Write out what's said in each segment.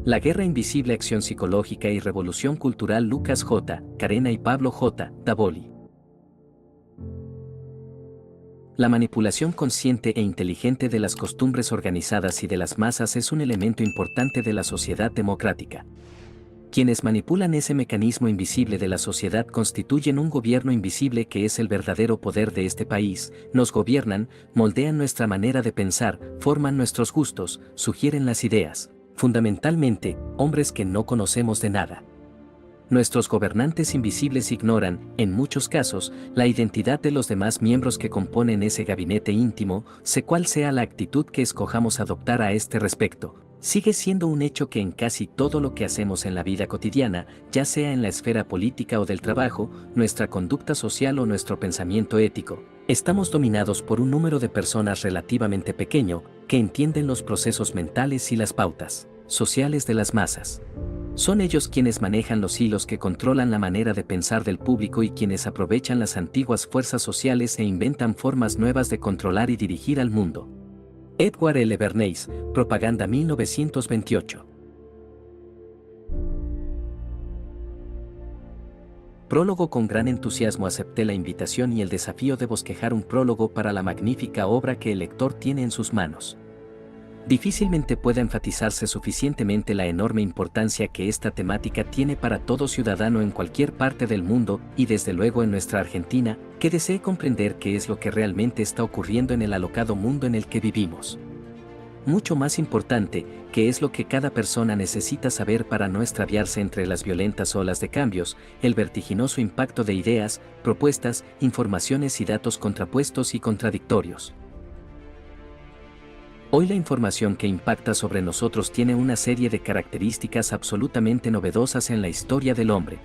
La guerra invisible, acción psicológica y revolución cultural. Lucas J. Carena y Pablo J. Davoli. La manipulación consciente e inteligente de las costumbres organizadas y de las masas es un elemento importante de la sociedad democrática. Quienes manipulan ese mecanismo invisible de la sociedad constituyen un gobierno invisible que es el verdadero poder de este país, nos gobiernan, moldean nuestra manera de pensar, forman nuestros gustos, sugieren las ideas, fundamentalmente, hombres que no conocemos de nada. Nuestros gobernantes invisibles ignoran, en muchos casos, la identidad de los demás miembros que componen ese gabinete íntimo, sea cual sea la actitud que escojamos adoptar a este respecto. Sigue siendo un hecho que en casi todo lo que hacemos en la vida cotidiana, ya sea en la esfera política o del trabajo, nuestra conducta social o nuestro pensamiento ético, estamos dominados por un número de personas relativamente pequeño, que entienden los procesos mentales y las pautas sociales de las masas. Son ellos quienes manejan los hilos que controlan la manera de pensar del público y quienes aprovechan las antiguas fuerzas sociales e inventan formas nuevas de controlar y dirigir al mundo. Edward L. Bernays, Propaganda 1928. Prólogo. Con gran entusiasmo acepté la invitación y el desafío de bosquejar un prólogo para la magnífica obra que el lector tiene en sus manos. Difícilmente pueda enfatizarse suficientemente la enorme importancia que esta temática tiene para todo ciudadano en cualquier parte del mundo y desde luego en nuestra Argentina, que desee comprender qué es lo que realmente está ocurriendo en el alocado mundo en el que vivimos. Mucho más importante, qué es lo que cada persona necesita saber para no extraviarse entre las violentas olas de cambios, el vertiginoso impacto de ideas, propuestas, informaciones y datos contrapuestos y contradictorios. Hoy la información que impacta sobre nosotros tiene una serie de características absolutamente novedosas en la historia del hombre.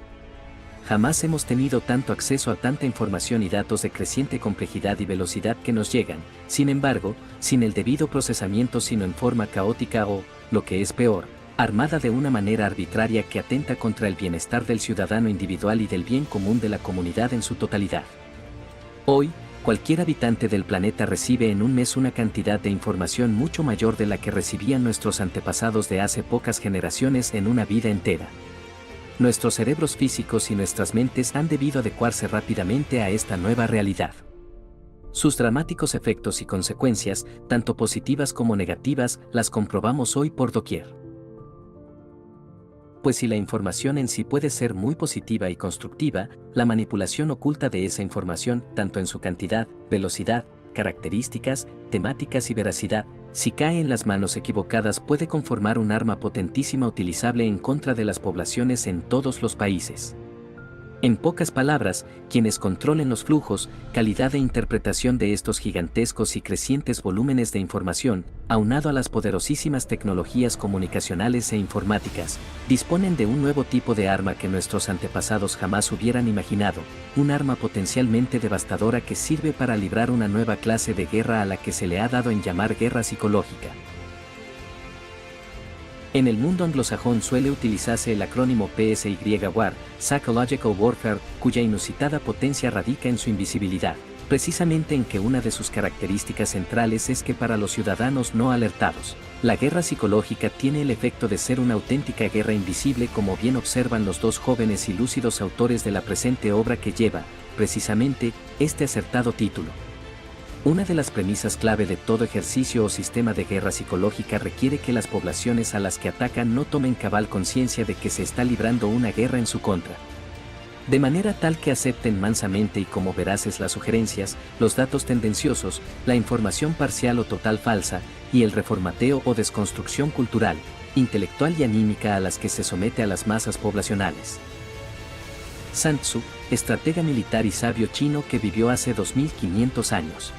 Jamás hemos tenido tanto acceso a tanta información y datos de creciente complejidad y velocidad que nos llegan, sin embargo, sin el debido procesamiento, sino en forma caótica o, lo que es peor, armada de una manera arbitraria que atenta contra el bienestar del ciudadano individual y del bien común de la comunidad en su totalidad. Hoy, cualquier habitante del planeta recibe en un mes una cantidad de información mucho mayor de la que recibían nuestros antepasados de hace pocas generaciones en una vida entera. Nuestros cerebros físicos y nuestras mentes han debido adecuarse rápidamente a esta nueva realidad. Sus dramáticos efectos y consecuencias, tanto positivas como negativas, las comprobamos hoy por doquier. Pues si la información en sí puede ser muy positiva y constructiva, la manipulación oculta de esa información, tanto en su cantidad, velocidad, características, temáticas y veracidad, si cae en las manos equivocadas puede conformar un arma potentísima utilizable en contra de las poblaciones en todos los países. En pocas palabras, quienes controlen los flujos, calidad e interpretación de estos gigantescos y crecientes volúmenes de información, aunado a las poderosísimas tecnologías comunicacionales e informáticas, disponen de un nuevo tipo de arma que nuestros antepasados jamás hubieran imaginado, un arma potencialmente devastadora que sirve para librar una nueva clase de guerra a la que se le ha dado en llamar guerra psicológica. En el mundo anglosajón suele utilizarse el acrónimo PSY WAR, Psychological Warfare, cuya inusitada potencia radica en su invisibilidad, precisamente en que una de sus características centrales es que para los ciudadanos no alertados, la guerra psicológica tiene el efecto de ser una auténtica guerra invisible, como bien observan los dos jóvenes y lúcidos autores de la presente obra que lleva, precisamente, este acertado título. Una de las premisas clave de todo ejercicio o sistema de guerra psicológica requiere que las poblaciones a las que atacan no tomen cabal conciencia de que se está librando una guerra en su contra. De manera tal que acepten mansamente y como veraces las sugerencias, los datos tendenciosos, la información parcial o total falsa, y el reformateo o desconstrucción cultural, intelectual y anímica a las que se somete a las masas poblacionales. Sun Tzu, estratega militar y sabio chino que vivió hace 2500 años.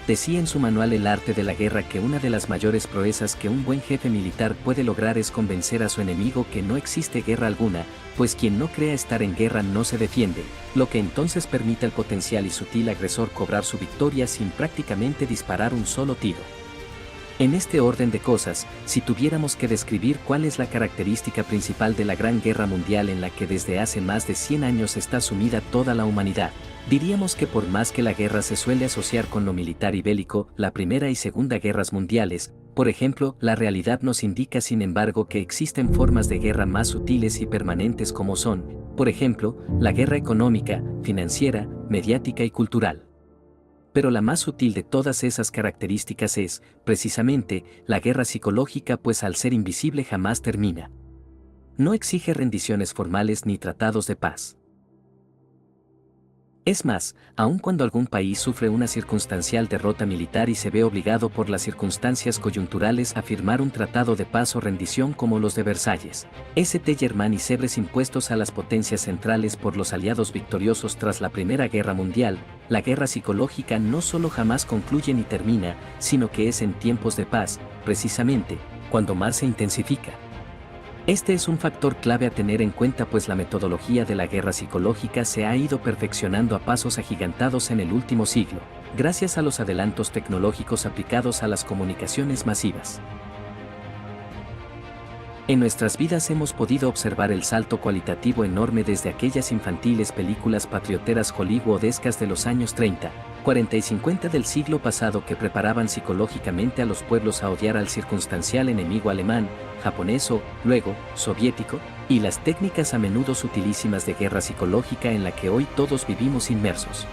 Decía en su manual El arte de la guerra que una de las mayores proezas que un buen jefe militar puede lograr es convencer a su enemigo que no existe guerra alguna, pues quien no crea estar en guerra no se defiende, lo que entonces permite al potencial y sutil agresor cobrar su victoria sin prácticamente disparar un solo tiro. En este orden de cosas, si tuviéramos que describir cuál es la característica principal de la Gran Guerra Mundial en la que desde hace más de 100 años está sumida toda la humanidad, diríamos que por más que la guerra se suele asociar con lo militar y bélico, la Primera y Segunda Guerras Mundiales, Por ejemplo, la realidad nos indica sin embargo que existen formas de guerra más sutiles y permanentes como son, por ejemplo, la guerra económica, financiera, mediática y cultural. Pero la más sutil de todas esas características es, precisamente, la guerra psicológica, pues al ser invisible jamás termina. No exige rendiciones formales ni tratados de paz. Es más, aun cuando algún país sufre una circunstancial derrota militar y se ve obligado por las circunstancias coyunturales a firmar un tratado de paz o rendición como los de Versalles, St. y Sevres impuestos a las potencias centrales por los aliados victoriosos tras la Primera Guerra Mundial, la guerra psicológica no solo jamás concluye ni termina, sino que es en tiempos de paz, precisamente, cuando más se intensifica. Este es un factor clave a tener en cuenta, pues la metodología de la guerra psicológica se ha ido perfeccionando a pasos agigantados en el último siglo, gracias a los adelantos tecnológicos aplicados a las comunicaciones masivas. En nuestras vidas hemos podido observar el salto cualitativo enorme desde aquellas infantiles películas patrioteras hollywoodescas de los años 30, 40 y 50 del siglo pasado que preparaban psicológicamente a los pueblos a odiar al circunstancial enemigo alemán, japonés o, luego, soviético, y las técnicas a menudo sutilísimas de guerra psicológica en la que hoy todos vivimos inmersos.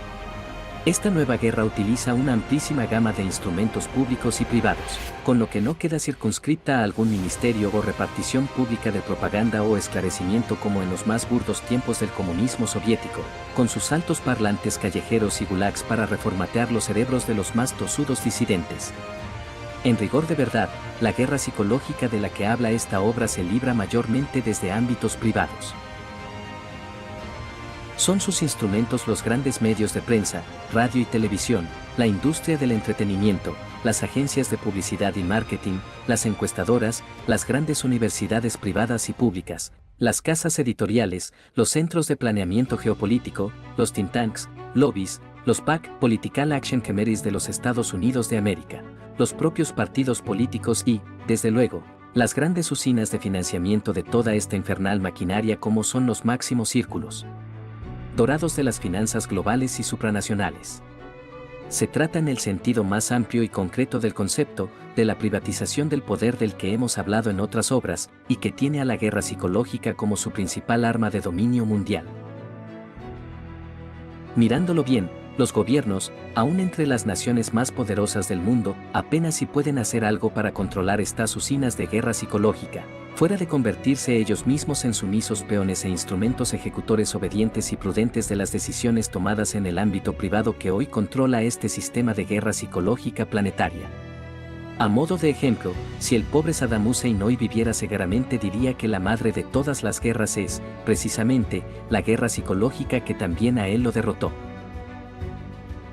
Esta nueva guerra utiliza una amplísima gama de instrumentos públicos y privados, con lo que no queda circunscripta a algún ministerio o repartición pública de propaganda o esclarecimiento como en los más burdos tiempos del comunismo soviético, con sus altos parlantes callejeros y gulags para reformatear los cerebros de los más tosudos disidentes. En rigor de verdad, la guerra psicológica de la que habla esta obra se libra mayormente desde ámbitos privados. Son sus instrumentos los grandes medios de prensa, radio y televisión, la industria del entretenimiento, las agencias de publicidad y marketing, las encuestadoras, las grandes universidades privadas y públicas, las casas editoriales, los centros de planeamiento geopolítico, los think tanks, lobbies, los PAC, Political Action Committees de los Estados Unidos de América, los propios partidos políticos y, desde luego, las grandes usinas de financiamiento de toda esta infernal maquinaria como son los máximos círculos dorados de las finanzas globales y supranacionales. Se trata en el sentido más amplio y concreto del concepto, de la privatización del poder del que hemos hablado en otras obras, y que tiene a la guerra psicológica como su principal arma de dominio mundial. Mirándolo bien, los gobiernos, aun entre las naciones más poderosas del mundo, apenas si pueden hacer algo para controlar estas usinas de guerra psicológica, fuera de convertirse ellos mismos en sumisos peones e instrumentos ejecutores obedientes y prudentes de las decisiones tomadas en el ámbito privado que hoy controla este sistema de guerra psicológica planetaria. A modo de ejemplo, si el pobre Saddam Hussein hoy viviera seguramente diría que la madre de todas las guerras es, precisamente, la guerra psicológica que también a él lo derrotó.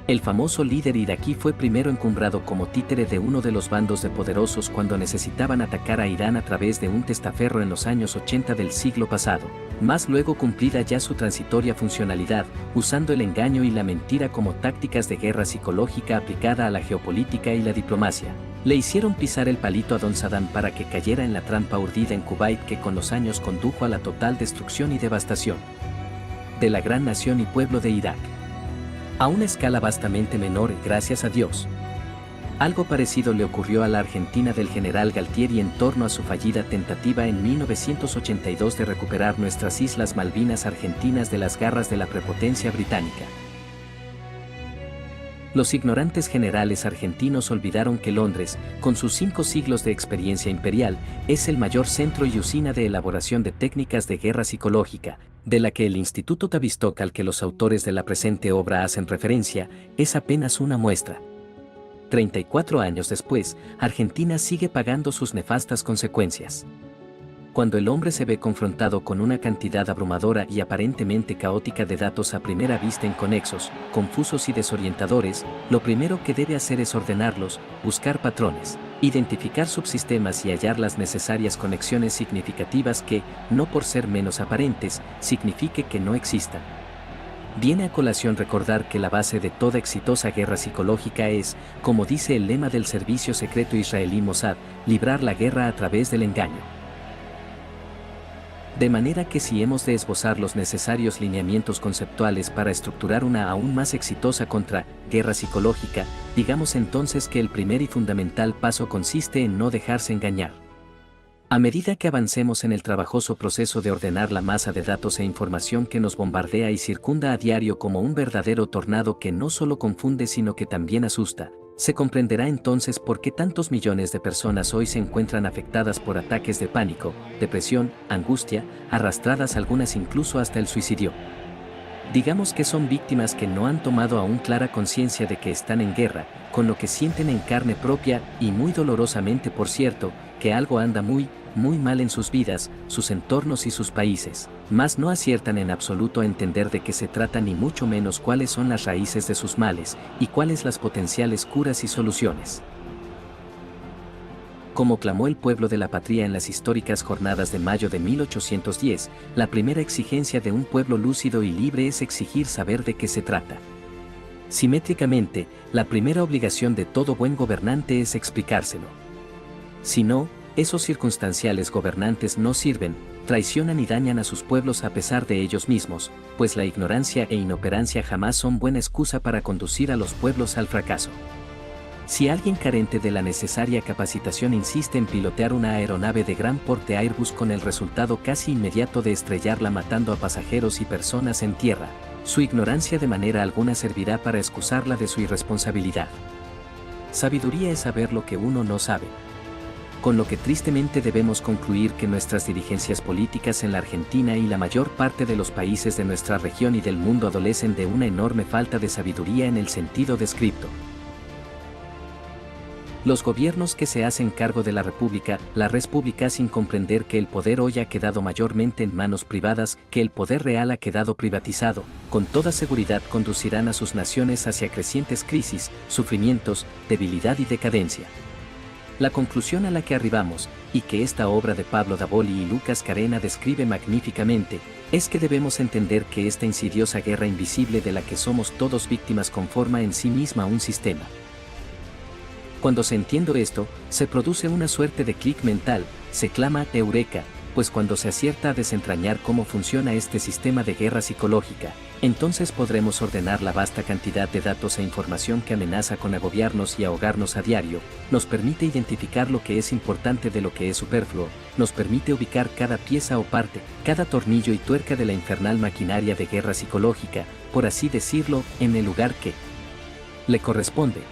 El famoso líder iraquí fue primero encumbrado como títere de uno de los bandos de poderosos cuando necesitaban atacar a Irán a través de un testaferro en los años 80 del siglo pasado, más luego cumplida ya su transitoria funcionalidad, usando el engaño y la mentira como tácticas de guerra psicológica aplicada a la geopolítica y la diplomacia. Le hicieron pisar el palito a don Saddam para que cayera en la trampa urdida en Kuwait que con los años condujo a la total destrucción y devastación de la gran nación y pueblo de Irak. A una escala vastamente menor, gracias a Dios. Algo parecido le ocurrió a la Argentina del general Galtieri en torno a su fallida tentativa en 1982 de recuperar nuestras Islas Malvinas argentinas de las garras de la prepotencia británica. Los ignorantes generales argentinos olvidaron que Londres, con sus 5 siglos de experiencia imperial, es el mayor centro y usina de elaboración de técnicas de guerra psicológica, de la que el Instituto Tavistock al que los autores de la presente obra hacen referencia, es apenas una muestra. 34 años después, Argentina sigue pagando sus nefastas consecuencias. Cuando el hombre se ve confrontado con una cantidad abrumadora y aparentemente caótica de datos a primera vista inconexos, confusos y desorientadores, lo primero que debe hacer es ordenarlos, buscar patrones, identificar subsistemas y hallar las necesarias conexiones significativas que, no por ser menos aparentes, signifique que no existan. Viene a colación recordar que la base de toda exitosa guerra psicológica es, como dice el lema del servicio secreto israelí Mossad, librar la guerra a través del engaño. De manera que si hemos de esbozar los necesarios lineamientos conceptuales para estructurar una aún más exitosa guerra psicológica, digamos entonces que el primer y fundamental paso consiste en no dejarse engañar. A medida que avancemos en el trabajoso proceso de ordenar la masa de datos e información que nos bombardea y circunda a diario como un verdadero tornado que no solo confunde sino que también asusta, se comprenderá entonces por qué tantos millones de personas hoy se encuentran afectadas por ataques de pánico, depresión, angustia, arrastradas algunas incluso hasta el suicidio. Digamos que son víctimas que no han tomado aún clara conciencia de que están en guerra, con lo que sienten en carne propia, y muy dolorosamente por cierto, que algo anda muy mal en sus vidas, sus entornos y sus países, mas no aciertan en absoluto a entender de qué se trata ni mucho menos cuáles son las raíces de sus males, y cuáles las potenciales curas y soluciones. Como clamó el pueblo de la patria en las históricas jornadas de mayo de 1810, la primera exigencia de un pueblo lúcido y libre es exigir saber de qué se trata. Simétricamente, la primera obligación de todo buen gobernante es explicárselo. Si no, esos circunstanciales gobernantes no sirven, traicionan y dañan a sus pueblos a pesar de ellos mismos, pues la ignorancia e inoperancia jamás son buena excusa para conducir a los pueblos al fracaso. Si alguien carente de la necesaria capacitación insiste en pilotear una aeronave de gran porte Airbus con el resultado casi inmediato de estrellarla matando a pasajeros y personas en tierra, su ignorancia de manera alguna servirá para excusarla de su irresponsabilidad. Sabiduría es saber lo que uno no sabe. Con lo que tristemente debemos concluir que nuestras dirigencias políticas en la Argentina y la mayor parte de los países de nuestra región y del mundo adolecen de una enorme falta de sabiduría en el sentido descripto. Los gobiernos que se hacen cargo de la res pública sin comprender que el poder hoy ha quedado mayormente en manos privadas, que el poder real ha quedado privatizado, con toda seguridad conducirán a sus naciones hacia crecientes crisis, sufrimientos, debilidad y decadencia. La conclusión a la que arribamos, y que esta obra de Pablo Davoli y Lucas Carena describe magníficamente, es que debemos entender que esta insidiosa guerra invisible de la que somos todos víctimas conforma en sí misma un sistema. Cuando se entiende esto, se produce una suerte de clic mental, se clama eureka, pues cuando se acierta a desentrañar cómo funciona este sistema de guerra psicológica, entonces podremos ordenar la vasta cantidad de datos e información que amenaza con agobiarnos y ahogarnos a diario, nos permite identificar lo que es importante de lo que es superfluo, nos permite ubicar cada pieza o parte, cada tornillo y tuerca de la infernal maquinaria de guerra psicológica, por así decirlo, en el lugar que le corresponde.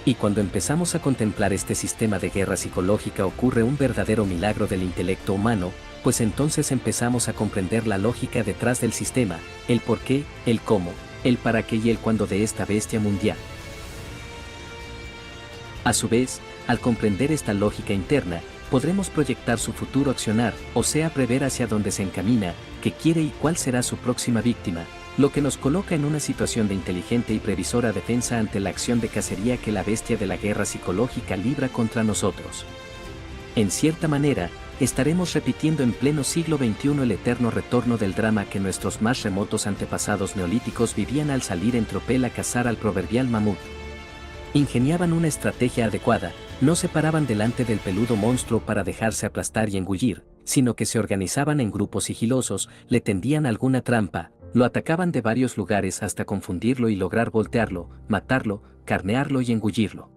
Y cuando empezamos a contemplar este sistema de guerra psicológica ocurre un verdadero milagro del intelecto humano, pues entonces empezamos a comprender la lógica detrás del sistema, el por qué, el cómo, el para qué y el cuándo de esta bestia mundial. A su vez, al comprender esta lógica interna, podremos proyectar su futuro accionar, o sea prever hacia dónde se encamina, qué quiere y cuál será su próxima víctima, lo que nos coloca en una situación de inteligente y previsora defensa ante la acción de cacería que la bestia de la guerra psicológica libra contra nosotros. En cierta manera, estaremos repitiendo en pleno siglo XXI el eterno retorno del drama que nuestros más remotos antepasados neolíticos vivían al salir en tropel a cazar al proverbial mamut. Ingeniaban una estrategia adecuada, no se paraban delante del peludo monstruo para dejarse aplastar y engullir, sino que se organizaban en grupos sigilosos, le tendían alguna trampa, lo atacaban de varios lugares hasta confundirlo y lograr voltearlo, matarlo, carnearlo y engullirlo.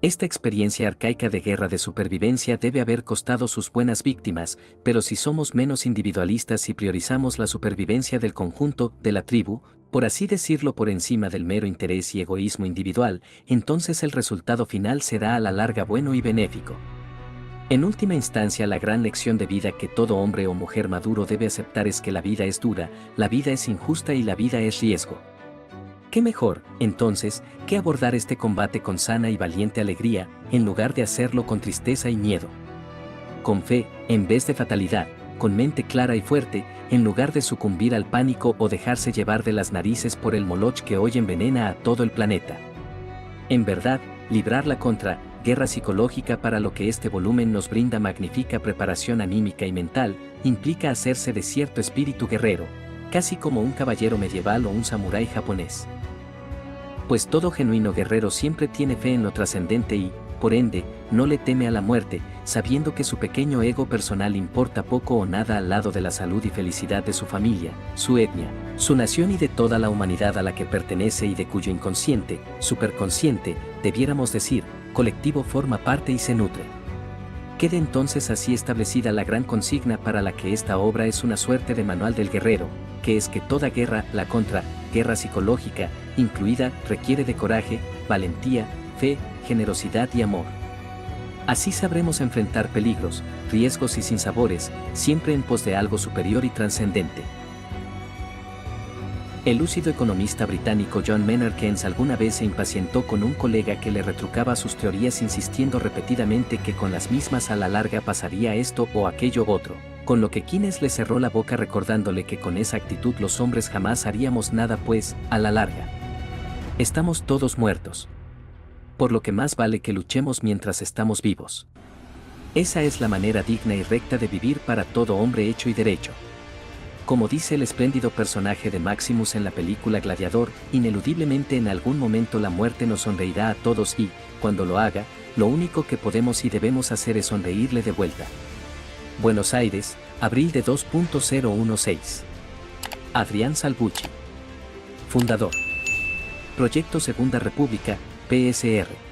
Esta experiencia arcaica de guerra de supervivencia debe haber costado sus buenas víctimas, pero si somos menos individualistas y priorizamos la supervivencia del conjunto, de la tribu, por así decirlo por encima del mero interés y egoísmo individual, entonces el resultado final será a la larga bueno y benéfico. En última instancia, la gran lección de vida que todo hombre o mujer maduro debe aceptar es que la vida es dura, la vida es injusta y la vida es riesgo. ¿Qué mejor, entonces, que abordar este combate con sana y valiente alegría, en lugar de hacerlo con tristeza y miedo? Con fe, en vez de fatalidad, con mente clara y fuerte, en lugar de sucumbir al pánico o dejarse llevar de las narices por el moloch que hoy envenena a todo el planeta. En verdad, librar la guerra psicológica para lo que este volumen nos brinda magnífica preparación anímica y mental, implica hacerse de cierto espíritu guerrero, casi como un caballero medieval o un samurái japonés. Pues todo genuino guerrero siempre tiene fe en lo trascendente y, por ende, no le teme a la muerte, sabiendo que su pequeño ego personal importa poco o nada al lado de la salud y felicidad de su familia, su etnia, su nación y de toda la humanidad a la que pertenece y de cuyo inconsciente, superconsciente, debiéramos decir, colectivo forma parte y se nutre. Quede entonces así establecida la gran consigna para la que esta obra es una suerte de manual del guerrero, que es que toda guerra, la guerra psicológica, incluida, requiere de coraje, valentía, fe, generosidad y amor. Así sabremos enfrentar peligros, riesgos y sinsabores, siempre en pos de algo superior y trascendente. El lúcido economista británico John Maynard Keynes alguna vez se impacientó con un colega que le retrucaba sus teorías insistiendo repetidamente que con las mismas a la larga pasaría esto o aquello otro, con lo que Keynes le cerró la boca recordándole que con esa actitud los hombres jamás haríamos nada pues, a la larga, estamos todos muertos. Por lo que más vale que luchemos mientras estamos vivos. Esa es la manera digna y recta de vivir para todo hombre hecho y derecho. Como dice el espléndido personaje de Maximus en la película Gladiador, ineludiblemente en algún momento la muerte nos sonreirá a todos y, cuando lo haga, lo único que podemos y debemos hacer es sonreírle de vuelta. Buenos Aires, abril de 2016. Adrián Salvucci. Fundador. Proyecto Segunda República, PSR.